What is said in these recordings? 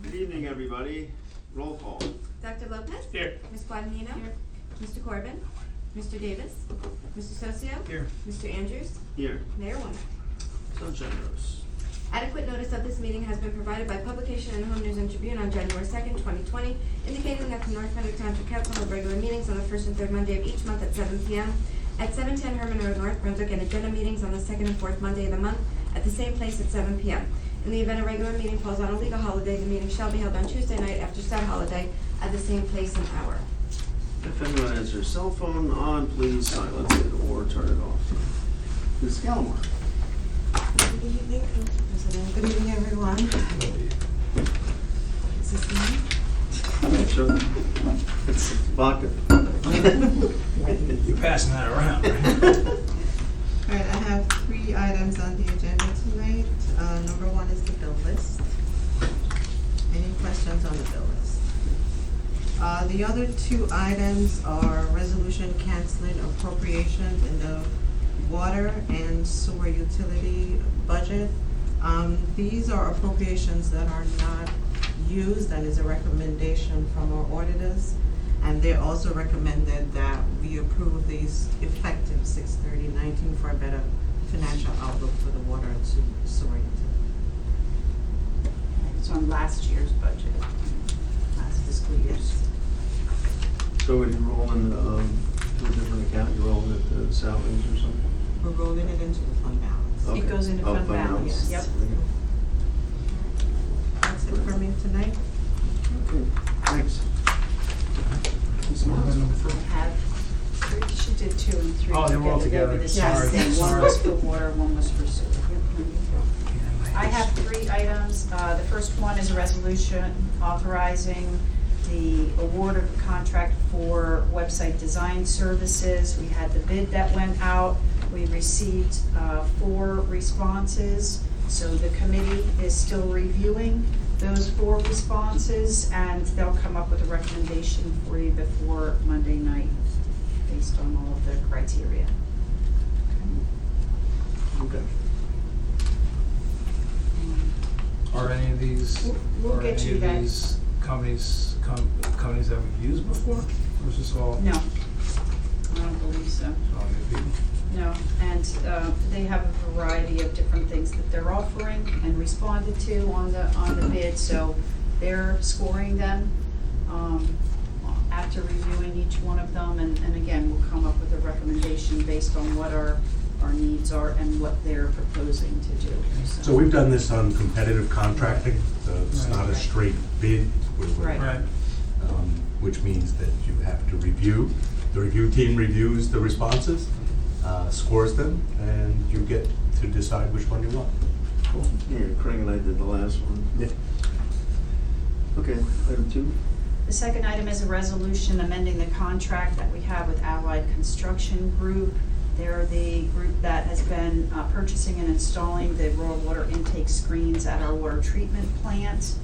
Good evening, everybody. Roll call. Dr. Lopez? Here. Ms. Guadagnino? Here. Mr. Corbin? Mr. Davis? Mr. Socio? Here. Mr. Andrews? Here. Mayor Wonder? So generous. Adequate notice of this meeting has been provided by publication in the Home News and Tribune on January 2nd, 2020, indicating that the North Frederick Township Council held regular meetings on the first and third Monday of each month at 7 p.m. at 710 Herman Road, North Brunswick, and agenda meetings on the second and fourth Monday of the month at the same place at 7 p.m. In the event a regular meeting falls on a legal holiday, the meeting shall be held on Tuesday night after said holiday at the same place and hour. If anyone has their cell phone on, please silence it or turn it off. Ms. Gallimore. Good evening, Council President. Good evening, everyone. Is this me? Sure. It's vodka. You're passing that around, right? All right, I have 3 items on the agenda tonight. Number 1 is the bill list. Any questions on the bill list? The other 2 items are resolution canceling appropriations in the water and sewer utility budget. These are appropriations that are not used and is a recommendation from our auditors. And they also recommended that we approve these effective 6/30/19 for a better financial outlook for the water and sewer utility. It's on last year's budget, last fiscal year's. So when you roll in to a different account, you're rolling it to salaries or something? We're rolling it into the fund balance. Okay. It goes into fund balance, yep. That's it for me tonight. Okay, thanks. Ms. Morris. I have 3, she did 2 and 3. Oh, they were all together. They were the Yes. same thing. One Sorry. was for water, one was for sewer. I have 3 items. The first one is a resolution authorizing the award of a contract for website design services. We had the bid that went out. We received 4 responses. So the committee is still reviewing those 4 responses, and they'll come up with a recommendation for you before Monday night based on all of the criteria. Okay. Are any of these, We'll are get any you of that. these companies that we've used before? Or is this all? No, I don't believe so. All new people? No, and they have a variety of different things that they're offering and responded to on the bid, so they're scoring them after reviewing each one of them, and again, we'll come up with a recommendation based on what our needs are and what they're proposing to do. So we've done this on competitive contracting, so it's Right. not a straight bid, Right. Right. which means that you have to review. The review team reviews the responses, scores them, and you get to decide which one you want. Cool. Yeah, Craig and I did the last one. Yeah. Okay, item 2. The second item is a resolution amending the contract that we have with Allied Construction Group. They're the group that has been purchasing and installing the raw water intake screens at our water treatment plant.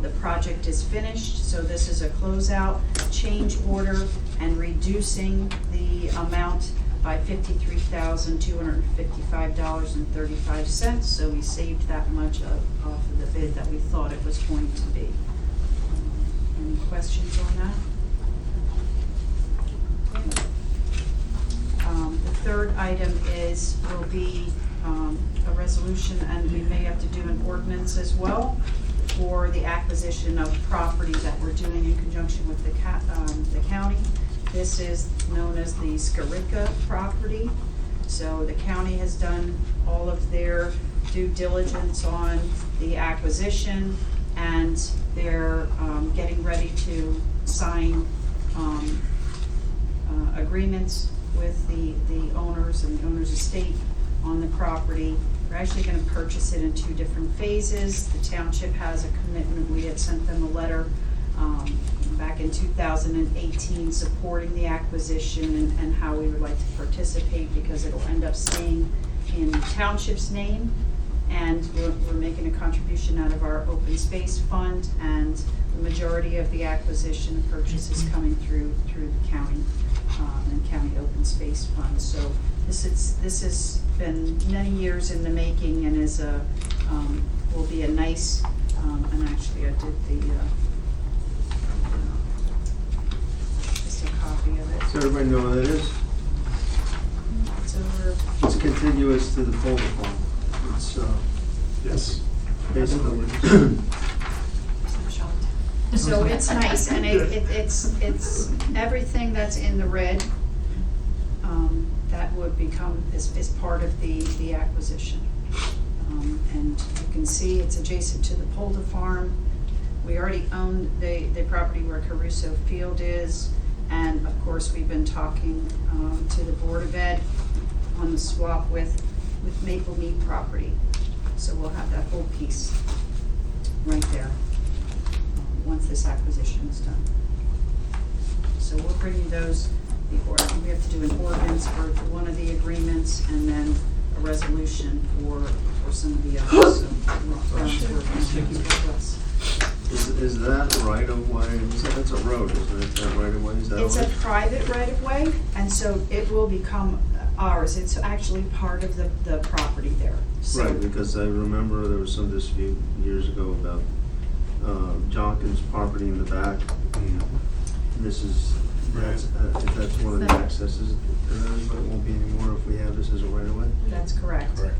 The project is finished, so this is a closeout change order and reducing the amount by $53,255.35. So we saved that much off of the bid that we thought it was going to be. Any questions on that? Okay. The third item will be a resolution, and we may have to do an ordinance as well for the acquisition of property that we're doing in conjunction with the county. This is known as the Skirika property. So the county has done all of their due diligence on the acquisition, and they're getting ready to sign agreements with the owners and the owner's estate on the property. We're actually going to purchase it in 2 different phases. The township has a commitment. We had sent them a letter back in 2018 supporting the acquisition and how we would like to participate, because it'll end up staying in the township's name, and we're making a contribution out of our open space fund, and the majority of the acquisition purchase is coming through the county and county open space fund. So this has been many years in the making, and is a will be a nice, and actually I did the, just a copy of it. Does everybody know what that is? It's over, It's contiguous to the folder form. It's Yes. basically, so it's nice, and it's everything that's in the red, that would become, is part of the acquisition. And you can see it's adjacent to the Polder Farm. We already own the property where Caruso Field is, and of course, we've been talking to the Board of Ed on the swap with Maple Mead property. So we'll have that whole piece right there, once this acquisition is done. So we'll bring you those, we have to do an ordinance for one of the agreements, and then a resolution for some of the others, so. is that right of way? That's a road, isn't it? That right of way, is that It's a right? private right of way, and so it will become ours. It's actually part of the property there, so. Right, because I remember there was some dispute years ago about Jonkin's property in the back. This is, if that's one of the accesses, but it won't be anymore if we have this as a right of way. That's correct. Correct.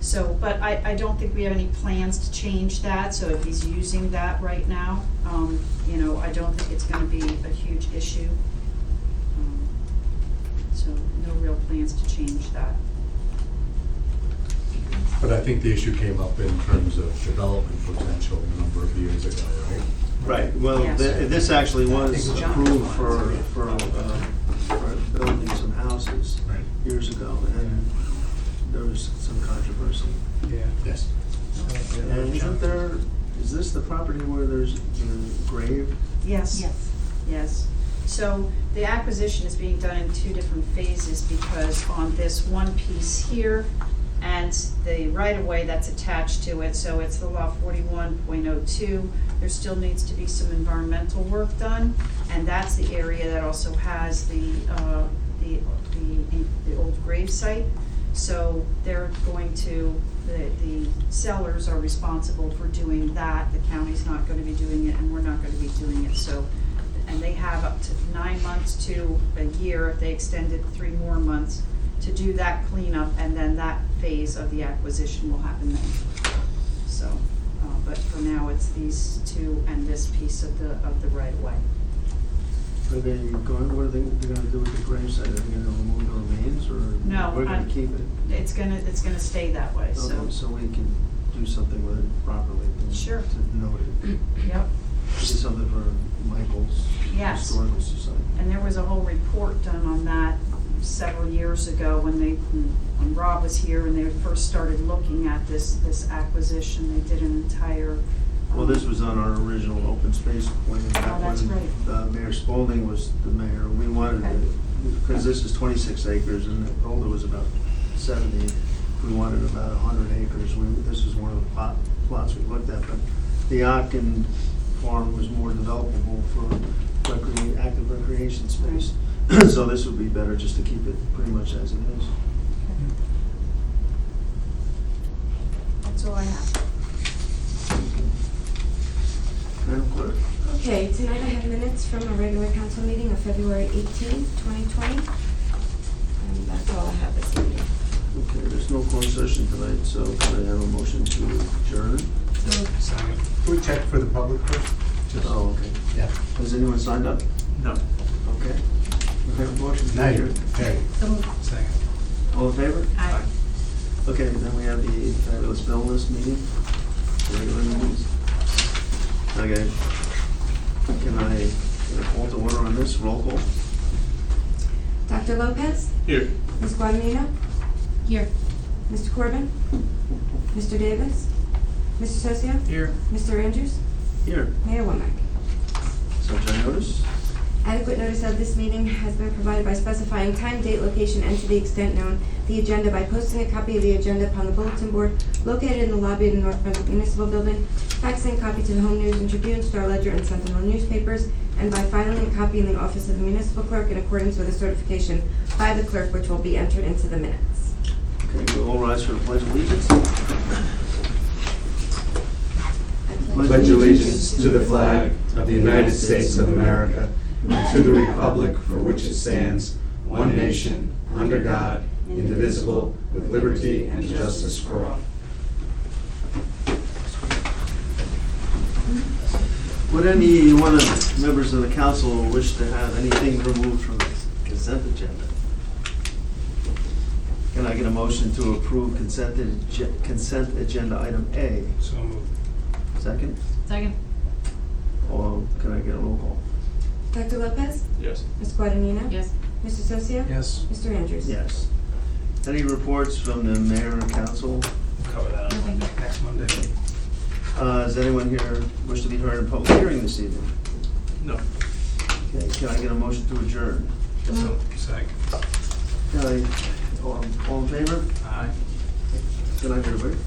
So, but I don't think we have any plans to change that, so if he's using that right now, you know, I don't think it's gonna be a huge issue. So, no real plans to change that. But I think the issue came up in terms of development potential a number of years ago, right? Right, well, Yes. This actually was I think John approved had for one. building some houses Right. years ago, and there was some controversy. Yeah. Yes. And isn't there, is this the property where there's the grave? Yes. Yes. So the acquisition is being done in two different phases, because on this one piece here and the right-of-way that's attached to it, so it's the law 41.02, there still needs to be some environmental work done, and that's the area that also has the old grave site. So they're going to, the sellers are responsible for doing that. The county's not gonna be doing it, and we're not gonna be doing it, so. And they have up to 9 months to a year, if they extended 3 more months, to do that cleanup, and then that phase of the acquisition will happen then. So, but for now, it's these two and this piece of the right of way. Are they going, what are they gonna do with the grave site? Are they gonna remove the remains, or No, we're gonna keep it? It's gonna stay that way, so. Okay, so we can do something with it properly. Sure. To note it. Yep. Maybe something for Michael's Yes. Historical Society. And there was a whole report done on that several years ago when Rob was here and they first started looking at this acquisition. They did an entire. Well, this was on our original open space plan back that's when right. Mayor Spalding was the mayor. We wanted Okay. it, because this is 26 acres and the older was about 70. We wanted about 100 acres. This was one of the plots we looked at, but the Ocken farm was more developable for active recreation space. So this would be better just to keep it pretty much as it is. That's all I have. Madam Clerk? Okay, tonight I have minutes from a regular council meeting of February 18th, 2020. And that's all I have this evening. Okay, there's no closed session tonight, so can I have a motion to adjourn? Second. Can we check for the public first? Just- Oh, okay. Yeah. Has anyone signed up? No. Okay. We have a motion to Now adjourn. Hey. Second. All in favor? Aye. Okay, then we have the fabulous bill list meeting, regular meetings. Okay. Can I get a call to order on this? Roll call? Dr. Lopez? Here. Ms. Guadagnino? Here. Mr. Corbin? Mr. Davis? Mr. Socia? Here. Mr. Andrews? Here. Mayor Womack? Sunshine notice? Adequate notice of this meeting has been provided by specifying time, date, location, and to the extent known, the agenda by posting a copy of the agenda upon the bulletin board located in the lobby of the North Brunswick Municipal Building, faxing a copy to the Home News and Tribune, Star Ledger, and Sentinel newspapers, and by filing a copy in the office of the municipal clerk in accordance with a certification by the clerk, which will be entered into the minutes. Okay, we'll all rise for the pledge of allegiance. pledge allegiance to the flag of the United States of America and to the republic for which it stands, one nation, under God, indivisible, with liberty and justice for all. Would any one of the members of the council wish to have anything removed from the consent agenda? Can I get a motion to approve consent agenda item A? So moved. Second? Second. Or can I get a roll call? Dr. Lopez? Yes. Ms. Guadagnino? Yes. Mr. Socia? Yes. Mr. Andrews? Yes. Any reports from the mayor and council? Cover that on Monday, next Monday. Does anyone here wish to be heard in public hearing this evening? No. Okay, can I get a motion to adjourn? So, second. Can I, all in favor? Aye. Good night, everybody.